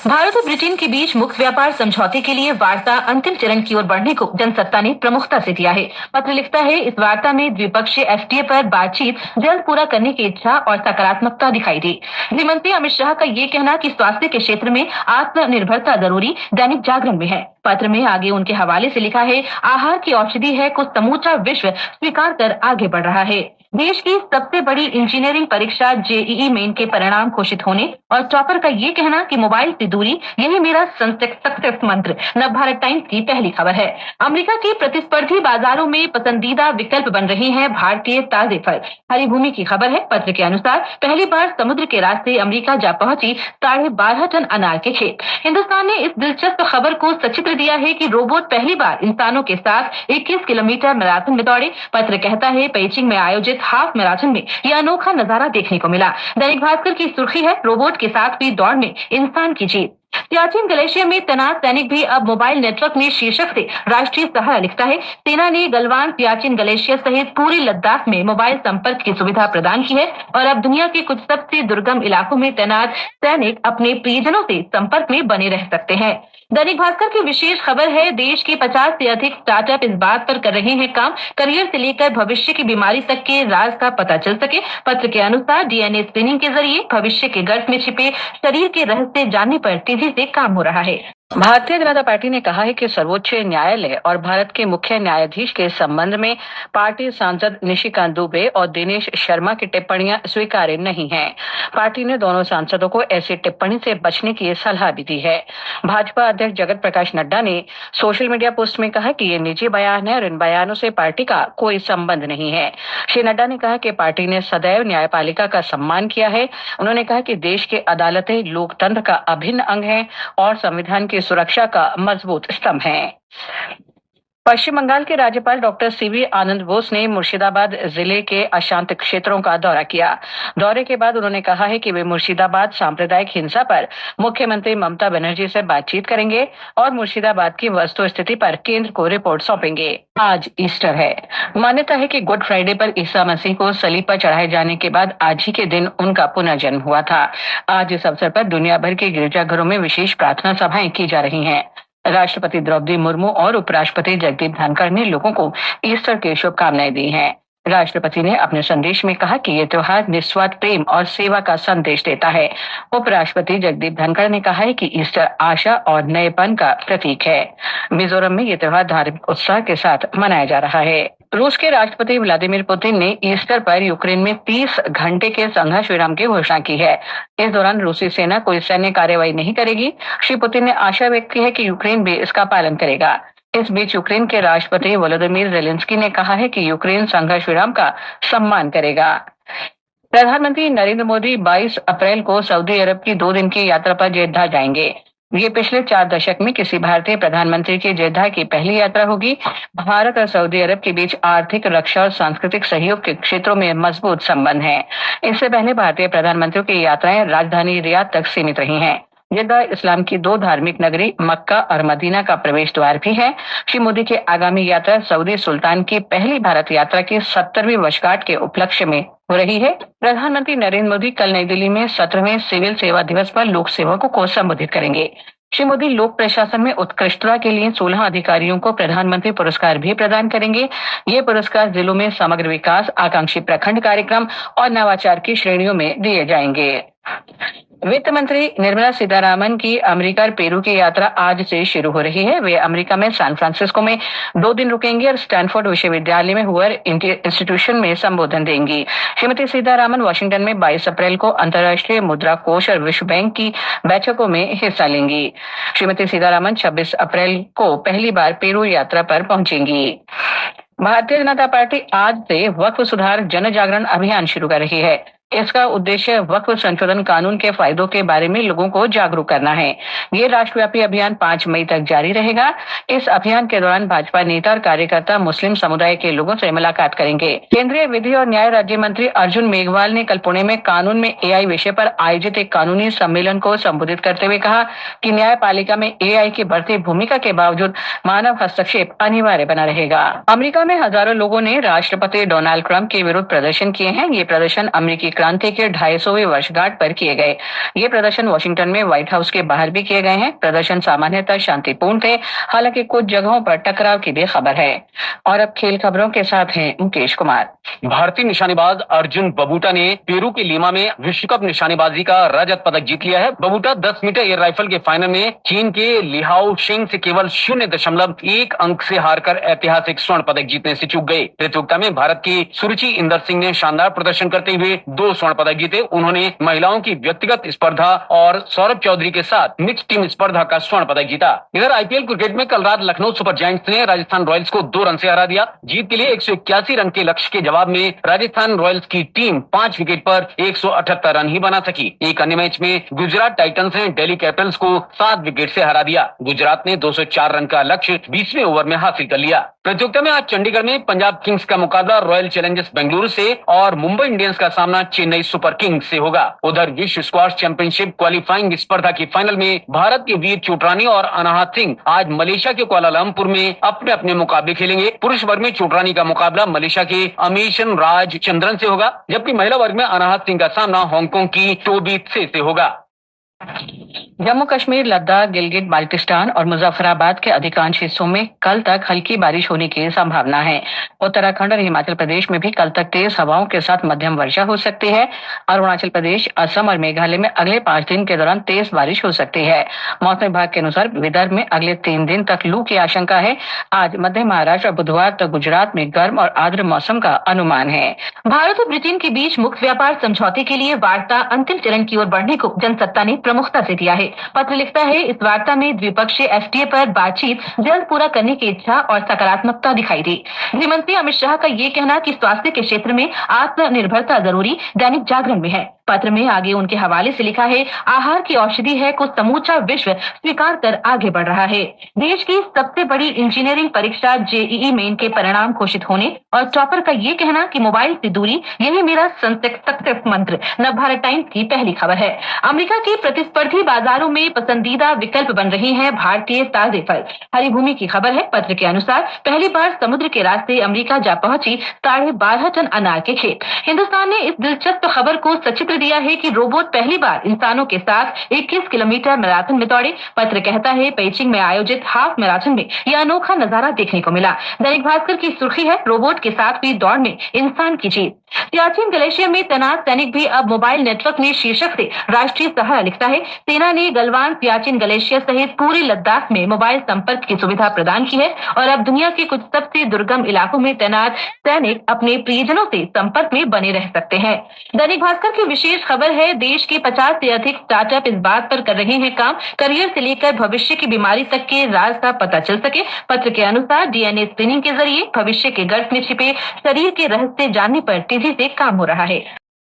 भारत और ब्रिटेन के बीच मुक्त व्यापार समझौते के लिए वार्ता अंतिम चरण की ओर बढ़ने को जनसत्ता ने प्रमुखता से दिया है। पत्र लिखता है, इस वार्ता में द्विपक्षीय एफटीए पर बातचीत जल्द पूरा करने की इच्छा और सकारात्मकता दिखाई दी। गृह मंत्री अमित शाह का ये कहना कि स्वास्थ्य के क्षेत्र में आत्मनिर्भरता जरूरी, दैनिक जागरण में है। पत्र में आगे उनके हवाले से लिखा है, आहार की औषधि है को समूचा विश्व स्वीकार कर आगे बढ़ रहा है। देश की सबसे बड़ी इंजीनियरिंग परीक्षा जेईई मेन के परिणाम घोषित होने और टॉपर का ये कहना कि मोबाइल से दूरी, यही मेरा सक्सेस मंत्र, नवभारत टाइम्स की पहली खबर है। अमेरिका के प्रतिस्पर्धी बाजारों में पसंदीदा विकल्प बन रहे हैं भारतीय ताजे फल। हरी भूमि की खबर है। पत्र के अनुसार पहली बार समुद्र के रास्ते अमेरिका जा पहुंची 12.5 टन अनार के खेप। हिंदुस्तान ने इस दिलचस्प खबर को सचित्र दिया है कि रोबोट पहली बार इंसानों के साथ 21 किलोमीटर मैराथन में दौड़े। पत्र कहता है, पेइचिंग में आयोजित हाफ मैराथन में यह अनोखा नजारा देखने को मिला। दैनिक भास्कर की सुर्खी है, रोबोट के साथ हुई दौड़ में इंसान की जीत। सियाचिन ग्लेशियर में तैनात सैनिक भी अब मोबाइल नेटवर्क में, शीर्षक से राष्ट्रीय सहारा लिखता है, सेना ने गलवान, सियाचिन ग्लेशियर सहित पूरी लद्दाख में मोबाइल संपर्क की सुविधा प्रदान की है और अब दुनिया के कुछ सबसे दुर्गम इलाकों में तैनात सैनिक अपने प्रियजनों से संपर्क में बने रह सकते हैं। दैनिक भास्कर की विशेष खबर है, देश के 50 से अधिक स्टार्टअप इस बात पर कर रहे हैं काम, करियर से लेकर भविष्य की बीमारी तक के राज का पता चल सके। पत्र के अनुसार डीएनए स्क्रीनिंग के जरिए भविष्य के गर्भ में छिपे शरीर के रहस्य जानने पर तेजी से काम हो रहा है। भारतीय जनता पार्टी ने कहा है कि सर्वोच्च न्यायालय और भारत के मुख्य न्यायाधीश के संबंध में पार्टी सांसद निशिकांत दुबे और दिनेश शर्मा की टिप्पणियां स्वीकार्य नहीं हैं। पार्टी ने दोनों सांसदों को ऐसी टिप्पणी से बचने की सलाह भी दी है। भाजपा अध्यक्ष जगत प्रकाश नड्डा ने सोशल मीडिया पोस्ट में कहा कि ये निजी बयान है और इन बयानों से पार्टी का कोई संबंध नहीं है। श्री नड्डा ने कहा कि पार्टी ने सदैव न्यायपालिका का सम्मान किया है। उन्होंने कहा कि देश की अदालतें लोकतंत्र का अभिन्न अंग है और संविधान की सुरक्षा का मजबूत स्तंभ है। पश्चिम बंगाल के राज्यपाल डॉक्टर सीवी आनंद बोस ने मुर्शिदाबाद जिले के अशांत क्षेत्रों का दौरा किया। दौरे के बाद उन्होंने कहा है कि वे मुर्शिदाबाद सांप्रदायिक हिंसा पर मुख्यमंत्री ममता बनर्जी से बातचीत करेंगे और मुर्शिदाबाद की वस्तु स्थिति पर केंद्र को रिपोर्ट सौंपेंगे। आज ईस्टर है। मान्यता है कि गुड फ्राइडे पर ईसा मसीह को सलीब पर चढ़ाए जाने के बाद आज ही के दिन उनका पुनर्जन्म हुआ था। आज इस अवसर पर दुनिया भर के गिरजाघरों में विशेष प्रार्थना सभाएं की जा रही हैं। राष्ट्रपति द्रौपदी मुर्मू और उपराष्ट्रपति जगदीप धनखड़ ने लोगों को ईस्टर की शुभकामनाएं दी हैं। राष्ट्रपति ने अपने संदेश में कहा कि ये त्योहार निस्वार्थ प्रेम और सेवा का संदेश देता है। उपराष्ट्रपति जगदीप धनखड़ ने कहा है कि ईस्टर आशा और नएपन का प्रतीक है। मिजोरम में ये त्योहार धार्मिक उत्साह के साथ मनाया जा रहा है। रूस के राष्ट्रपति व्लादिमीर पुतिन ने ईस्टर पर यूक्रेन में 30 घंटे के संघर्ष विराम की घोषणा की है। इस दौरान रूसी सेना कोई सैन्य कार्रवाई नहीं करेगी। श्री पुतिन ने आशा व्यक्त की है कि यूक्रेन भी इसका पालन करेगा। इस बीच यूक्रेन के राष्ट्रपति वोलोदिमीर जेलेंस्की ने कहा है कि यूक्रेन संघर्ष विराम का सम्मान करेगा। प्रधानमंत्री नरेंद्र मोदी 22 अप्रैल को सऊदी अरब की 2 दिन की यात्रा पर जेद्दा जाएंगे। ये पिछले 4 दशक में किसी भारतीय प्रधानमंत्री की जेद्दा की पहली यात्रा होगी। भारत और सऊदी अरब के बीच आर्थिक, रक्षा और सांस्कृतिक सहयोग के क्षेत्रों में मजबूत संबंध हैं। इससे पहले भारतीय प्रधानमंत्रियों की यात्राएं राजधानी रियाद तक सीमित रही हैं। जेद्दा इस्लाम की 2 धार्मिक नगरी मक्का और मदीना का प्रवेश द्वार भी है। श्री मोदी की आगामी यात्रा सऊदी सुल्तान की पहली भारत यात्रा की 70वीं वर्षगांठ के उपलक्ष्य में हो रही है। प्रधानमंत्री नरेंद्र मोदी कल नई दिल्ली में 17वें सिविल सेवा दिवस पर लोक सेवकों को संबोधित करेंगे। श्री मोदी लोक प्रशासन में उत्कृष्टता के लिए 16 अधिकारियों को प्रधानमंत्री पुरस्कार भी प्रदान करेंगे। ये पुरस्कार जिलों में समग्र विकास, आकांक्षी प्रखंड कार्यक्रम और नवाचार की श्रेणियों में दिए जाएंगे। वित्त मंत्री निर्मला सीतारामन की अमेरिका और पेरू की यात्रा आज से शुरू हो रही है। वे अमेरिका में सैन फ्रांसिस्को में 2 दिन रुकेंगी और स्टैनफोर्ड विश्वविद्यालय में हुअर इंस्टीट्यूशन में संबोधन देंगी। श्रीमती सीतारामन वाशिंगटन में 22 अप्रैल को अंतर्राष्ट्रीय मुद्रा कोष और विश्व बैंक की बैठकों में हिस्सा लेंगी। श्रीमती सीतारामन 26 अप्रैल को पहली बार पेरू यात्रा पर पहुंचेंगी। भारतीय जनता पार्टी आज से वक्फ सुधार जन जागरण अभियान शुरू कर रही है। इसका उद्देश्य वक्फ संशोधन कानून के फायदों के बारे में लोगों को जागरूक करना है। ये राष्ट्रव्यापी अभियान 5 मई तक जारी रहेगा। इस अभियान के दौरान भाजपा नेता और कार्यकर्ता मुस्लिम समुदाय के लोगों से मुलाकात करेंगे। केंद्रीय विधि और न्याय राज्य मंत्री अर्जुन मेघवाल ने कल पुणे में कानून में एआई विषय पर आयोजित एक कानूनी सम्मेलन को संबोधित करते हुए कहा कि न्यायपालिका में एआई की बढ़ती भूमिका के बावजूद मानव हस्तक्षेप अनिवार्य बना रहेगा। अमेरिका में हजारों लोगों ने राष्ट्रपति डोनाल्ड ट्रंप के विरुद्ध प्रदर्शन किए हैं। ये प्रदर्शन अमेरिकी क्रांति के 250वें वर्षगांठ पर किए गए। ये प्रदर्शन वॉशिंगटन में व्हाइट हाउस के बाहर भी किए गए हैं। प्रदर्शन सामान्यतः शांतिपूर्ण थे, हालांकि कुछ जगहों पर टकराव की भी खबर है। और अब खेल खबरों के साथ हैं मुकेश कुमार। भारतीय निशानेबाज अर्जुन बबूटा ने पेरू के लीमा में विश्व कप निशानेबाजी का रजत पदक जीत लिया है। बबूटा 10 मीटर एयर राइफल के फाइनल में चीन के लिहाओ शेंग से केवल 0.1 अंक से हारकर ऐतिहासिक स्वर्ण पदक जीतने से चूक गए। प्रतियोगिता में भारत की सुरुचि इंदर सिंह ने शानदार प्रदर्शन करते हुए 2 स्वर्ण पदक जीते। उन्होंने महिलाओं की व्यक्तिगत स्पर्धा और सौरभ चौधरी के साथ मिक्स टीम स्पर्धा का स्वर्ण पदक जीता। इधर आईपीएल क्रिकेट में कल रात लखनऊ सुपर जायंट्स ने राजस्थान रॉयल्स को 2 रन से हरा दिया। जीत के लिए 181 रन के लक्ष्य के जवाब में राजस्थान रॉयल्स की टीम 5 विकेट पर 178 रन ही बना सकी। एक अन्य मैच में गुजरात टाइटंस ने दिल्ली कैपिटल्स को 7 विकेट से हरा दिया। गुजरात ने 204 रन का लक्ष्य 20वें ओवर में हासिल कर लिया। प्रतियोगिता में आज चंडीगढ़ में पंजाब किंग्स का मुकाबला रॉयल चैलेंजर्स बेंगलुरु से और मुंबई इंडियंस का सामना चेन्नई सुपर किंग्स से होगा। उधर विश्व स्क्वाश चैंपियनशिप क्वालिफाइंग स्पर्धा की फाइनल में भारत के वीर चोटरानी और अनाहत सिंह आज मलेशिया के कुआलालंपुर में अपने अपने मुकाबले खेलेंगे। पुरुष वर्ग में चोटरानी का मुकाबला मलेशिया के अमीशन राज चंद्रन से होगा, जबकि महिला वर्ग में अनाहत सिंह का सामना हांगकांग की टोबी त्से से होगा। जम्मू कश्मीर, लद्दाख, गिलगित बाल्टिस्तान और मुजफ्फराबाद के अधिकांश हिस्सों में कल तक हल्की बारिश होने की संभावना है। उत्तराखंड और हिमाचल प्रदेश में भी कल तक तेज हवाओं के साथ मध्यम वर्षा हो सकती है। अरुणाचल प्रदेश, असम और मेघालय में अगले 5 दिन के दौरान तेज बारिश हो सकती है। मौसम विभाग के अनुसार विदर्भ में अगले 3 दिन तक लू की आशंका है। आज मध्य महाराष्ट्र और बुधवार तक गुजरात में गर्म और आर्द्र मौसम का अनुमान है। भारत और ब्रिटेन के बीच मुक्त व्यापार समझौते के लिए वार्ता अंतिम चरण की ओर बढ़ने को जनसत्ता ने प्रमुखता से दिया है। पत्र लिखता है, इस वार्ता में द्विपक्षीय एफटीए पर बातचीत जल्द पूरा करने की इच्छा और सकारात्मकता दिखाई दी। गृह मंत्री अमित शाह का ये कहना कि स्वास्थ्य के क्षेत्र में आत्मनिर्भरता जरूरी दैनिक जागरण में है। पत्र में आगे उनके हवाले से लिखा है, आहार की औषधि है को समूचा विश्व स्वीकार कर आगे बढ़ रहा है। देश की सबसे बड़ी इंजीनियरिंग परीक्षा जेईई मेन के परिणाम घोषित होने और टॉपर का ये कहना कि मोबाइल से दूरी यही मेरा संतक मंत्र, नवभारत टाइम्स की पहली खबर है। अमेरिका के प्रतिस्पर्धी बाजारों में पसंदीदा विकल्प बन रहे हैं भारतीय ताजे फल। हरिभूमि की खबर है। पत्र के अनुसार पहली बार समुद्र के रास्ते अमेरिका जा पहुंची 12.5 टन अनार के खेत। हिंदुस्तान ने इस दिलचस्प खबर को सचित्र दिया है कि रोबोट पहली बार इंसानों के साथ 21 किलोमीटर मैराथन में दौड़े। पत्र कहता है, पेइचिंग में आयोजित हाफ मैराथन में यह अनोखा नजारा देखने को मिला। दैनिक भास्कर की सुर्खी है, रोबोट के साथ हुई दौड़ में इंसान की जीत। सियाचिन ग्लेशियर में तैनात सैनिक भी अब मोबाइल नेटवर्क में शीर्षक से राष्ट्रीय सहारा लिखता है, सेना ने गलवान, सियाचिन ग्लेशियर सहित पूरे लद्दाख में मोबाइल संपर्क की सुविधा प्रदान की है और अब दुनिया के कुछ सबसे दुर्गम इलाकों में तैनात सैनिक अपने प्रियजनों से संपर्क में बने रह सकते हैं। दैनिक भास्कर की विशेष खबर है, देश के 50 से अधिक स्टार्टअप इस बात पर कर रहे हैं काम, करियर से लेकर भविष्य की बीमारी तक के राज का पता चल सके। पत्र के अनुसार डीएनए स्क्रीनिंग के जरिए भविष्य के गर्भ में छिपे शरीर के रहस्य जानने पर तेजी से काम हो रहा है।